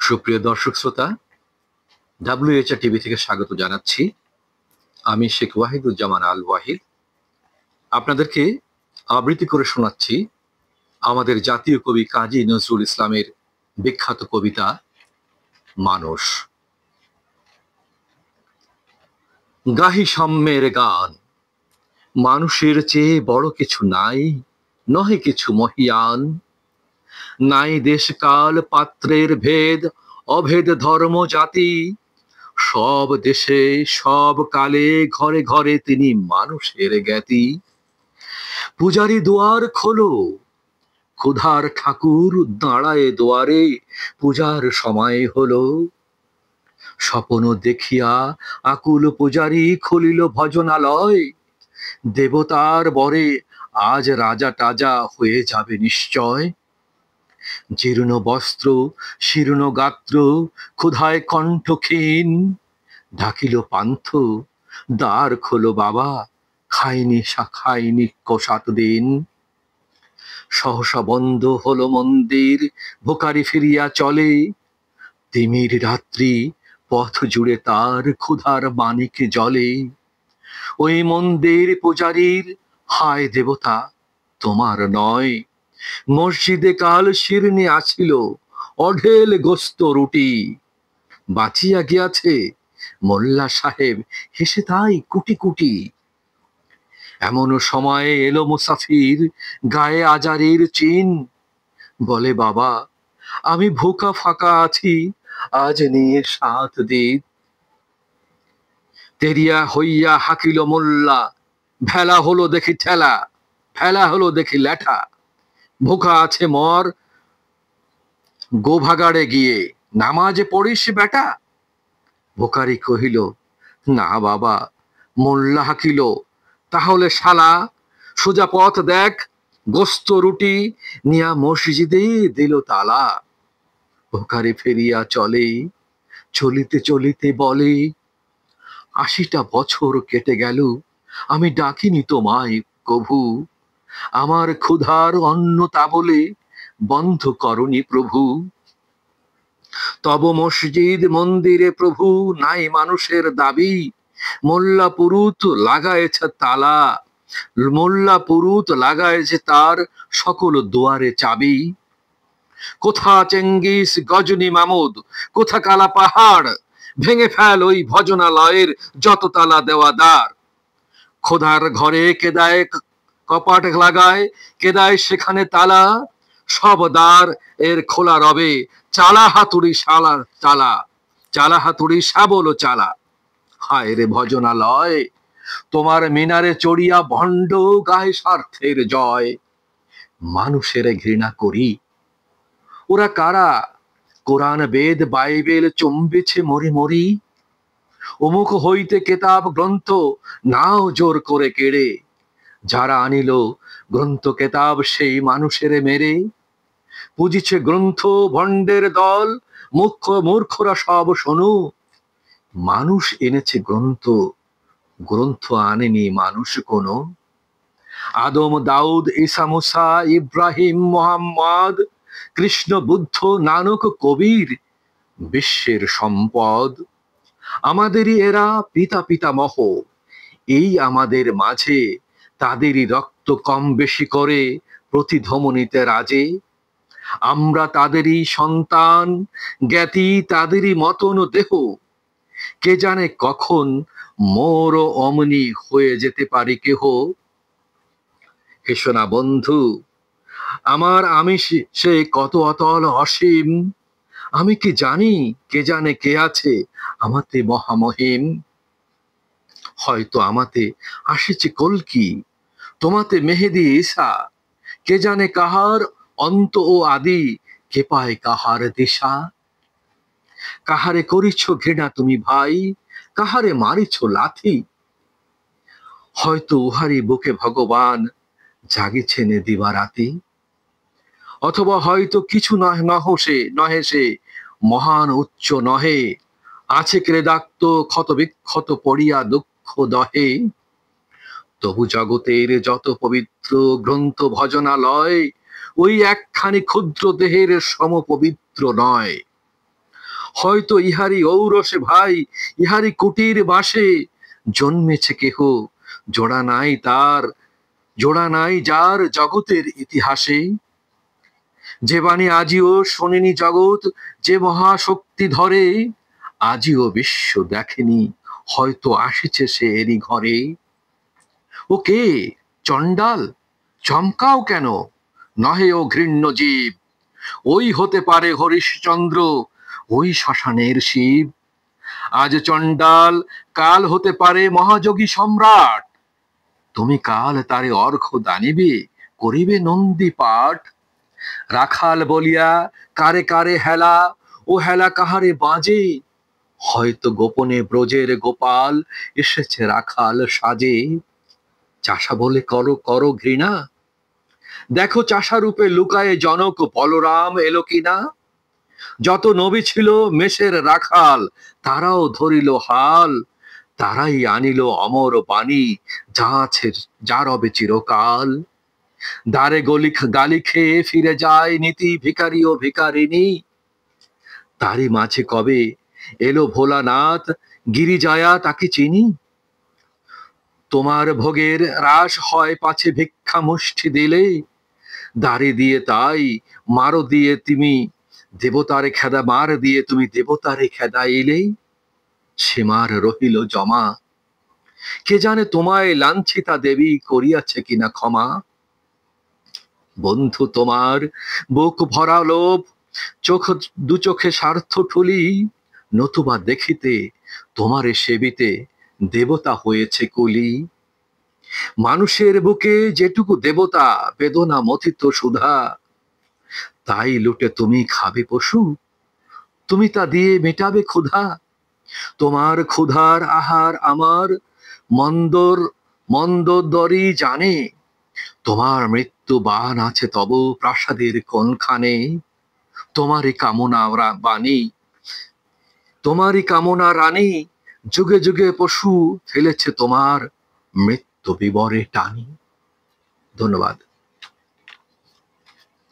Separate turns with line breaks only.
সুপ্রিয় দর্শক শ্রোতা, WHR টিভি থেকে স্বাগত জানাচ্ছি। আমি শেখ ওয়াহিদুজ্জামান আল ওয়াহিদ। আপনাদেরকে আবৃত্তি করে শোনাচ্ছি আমাদের জাতীয় কবি কাজী নজরুল ইসলামের বিখ্যাত কবিতা মানুষ। গাহি সাম্যের গান, মানুষের চেয়ে বড় কিছু নাই, নহে কিছু মহিয়ান। নাই দেশকাল পাত্রের ভেদ, অভেদ ধর্ম জাতি, সব দেশে সব কালে ঘরে ঘরে তিনি মানুষের জ্ঞাতি। পূজারি দুয়ার খোলো, ক্ষুধার ঠাকুর দাঁড়ায় দুয়ারে, পূজার সময় হলো। স্বপ্ন দেখিয়া আকুল পূজারি খুলিল ভজনালয়, দেবতার বরে আজ রাজা টাজা হয়ে যাবে নিশ্চয়। জীর্ণ বস্ত্র শীর্ণ গাত্র ক্ষুধায় কণ্ঠ ক্ষীণ, ডাকিল পান্থ দ্বার খোলো বাবা, খাইনি কষাত দিন। সহসা বন্ধ হলো মন্দির, ভোকারি ফিরিয়া চলে। তিমির রাত্রি পথ জুড়ে তার ক্ষুধার মানিক জলে। ওই মন্দির পূজারীর হায় দেবতা তোমার নয়, মসজিদে কাল শিরনি আছিল অঢেল গোস্ত রুটি। বাঁচিয়া গিয়াছে মোল্লা সাহেব হেসে তাই কুটি কুটি। এমন সময়ে এলো মুসাফির, গায়ে আজারির চিন। বলে বাবা আমি ভুকা ফাঁকা আছি, আজ নিয়ে 7 দিন। তেরিয়া হইয়া হাকিল মোল্লা, ভেলা হলো দেখি ঠেলা, ফেলা হলো দেখি ল্যাঠা। ভুকা আছে মর, গোভাগাড়ে গিয়ে নামাজ পড়িস বেটা। ভোকারি কহিল না বাবা। মোল্লা হাকিল তাহলে শালা সোজা পথ দেখ, গোস্ত রুটি নিয়া মসজিদে দিল তালা। ভোকারি ফেরিয়া চলে, চলিতে চলিতে বলে 80টা বছর কেটে গেল, আমি ডাকিনি তোমায় কভু। আমার ক্ষুধার অন্ন তা বলে বন্ধ করনি প্রভু। তব মসজিদ মন্দিরে প্রভু নাই মানুষের দাবি। মোল্লা পুরুত লাগায়েছে তালা, মোল্লা পুরুত লাগায়েছে তার সকল দুয়ারে চাবি। কোথা চেঙ্গিস গজনী মামুদ, কোথা কালা পাহাড়, ভেঙে ফেল ওই ভজনালয়ের যত তালা দেওয়া দ্বার। খোদার ঘরে কেদায় কপাট লাগায়, কেদায় সেখানে তালা। সব দ্বার এর খোলা রবে, চালা হাতুড়ি শালা চালা, চালা হাতুড়ি শাবল চালা। হায় রে ভজনালয়, তোমার মিনারে চড়িয়া ভণ্ড গায়ে স্বার্থের জয়। মানুষের ঘৃণা করি, ওরা কারা? কোরআন বেদ বাইবেল চুম্বিছে মরি মরি। অমুক হইতে কেতাব গ্রন্থ নাও জোর করে কেড়ে। যারা আনিল গ্রন্থ কেতাব সেই মানুষের মেরে। পুজিছে গ্রন্থ ভণ্ডের দল, মূর্খরা সব শোনো। মানুষ এনেছে গ্রন্থ, গ্রন্থ আনেনি মানুষ কোনো। আদম দাউদ ঈসা মুসা ইব্রাহিম মোহাম্মদ, কৃষ্ণ বুদ্ধ নানক কবির বিশ্বের সম্পদ। আমাদেরই এরা পিতা পিতামহ, এই আমাদের মাঝে তাদেরই রক্ত কম বেশি করে প্রতিধমনীতে রাজে। আমরা তাদেরই সন্তান, জ্ঞাতি তাদেরই মতন দেহ। কে জানে কখন মোরও অমনি হয়ে যেতে পারি কেহ। হেসো না বন্ধু আমার, আমি সে কত অতল অসীম। আমি কি জানি কে জানে কে আছে আমাতে মহামহিম। হয়তো আমাতে আসেছে কলকি, তোমাতে মেহেদি ঈসা। কে জানে কাহার অন্ত ও আদি, কে পায় কাহার দিশা। কাহারে করিছ ঘৃণা তুমি ভাই, কাহারে মারিছ লাথি। হয়তো উহারি বুকে ভগবান জাগিছেন দিবারাতি। অথবা হয়তো কিছু নহে সে মহান উচ্চ নহে, আছে ক্রেদাক্ত ক্ষত বিক্ষত পড়িয়া দুঃখ দহে। তবু জগতের যত পবিত্র গ্রন্থ ভজনালয়, ওই একখানি ক্ষুদ্র দেহের সম পবিত্র নয়। হয়তো ইহারি ঔরসে ভাই, ইহারি কুটির বাসে জন্মেছে কেহ, জোড়া নাই তার, জোড়া নাই যার জগতের ইতিহাসে। যে বাণী আজিও শোনেনি জগৎ, যে মহাশক্তি ধরে আজিও বিশ্ব দেখেনি, হয়তো আসিছে সে এরই ঘরে। ও কে? চণ্ডাল? চমকাও কেন? নহে ও ঘৃণ্য জীব, ওই হতে পারে হরিশ্চন্দ্র, ওই শ্মশানের শিব। আজ চণ্ডাল, কাল হতে পারে মহাযোগী সম্রাট, তুমি কাল তারে অর্ঘ্য দানিবে, করিবে নন্দী পাঠ। রাখাল বলিয়া কারে কারে হেলা, ও হেলা কাহারে বাজে, হয়তো গোপনে ব্রজের গোপাল এসেছে রাখাল সাজে। চাষা বলে করো করো ঘৃণা, দেখো চাষা রূপে লুকায়ে জনক বলরাম এলো কিনা। যত নবী ছিল মেষের রাখাল, তারাও ধরিল হাল, তারাই আনিল অমর বাণী, যা আছে যা রবে চিরকাল। দ্বারে গলি গালি খেয়ে ফিরে যায় নীতি ভিখারি ও ভিখারিনী, তারই মাঝে কবে এলো ভোলানাথ, গিরিজায়া তাকে চিনি। তোমার ভোগের রাস হয় পাছে ভিক্ষা মুষ্টি দিলে, দাড়ি দিয়ে তাই মারো দিয়ে তুমি দেবতারে খেদা, মার দিয়ে তুমি দেবতারে খেদাইলে, সে মার রহিল জমা। কে জানে তোমায় লাঞ্ছিতা দেবী করিয়াছে কিনা ক্ষমা। বন্ধু তোমার বুক ভরা লোভ, চোখ দু চোখে স্বার্থ ঠুলি, নতুবা দেখিতে তোমারে সেবিতে দেবতা হয়েছে কুলি। মানুষের বুকে যেটুকু দেবতা, বেদনা মথিত সুধা, তাই লুটে তুমি খাবে পশু, তুমি তা দিয়ে মেটাবে ক্ষুধা। তোমার ক্ষুধার আহার আমার মন্দর মন্দোদরী জানে, তোমার মৃত্যু বান আছে তব প্রাসাদের কোনখানে। তোমারই কামনা বাণী, তোমারই কামনা রানী, যুগে যুগে পশু ফেলেছে তোমার মৃত্যু বিবরে টানি। ধন্যবাদ।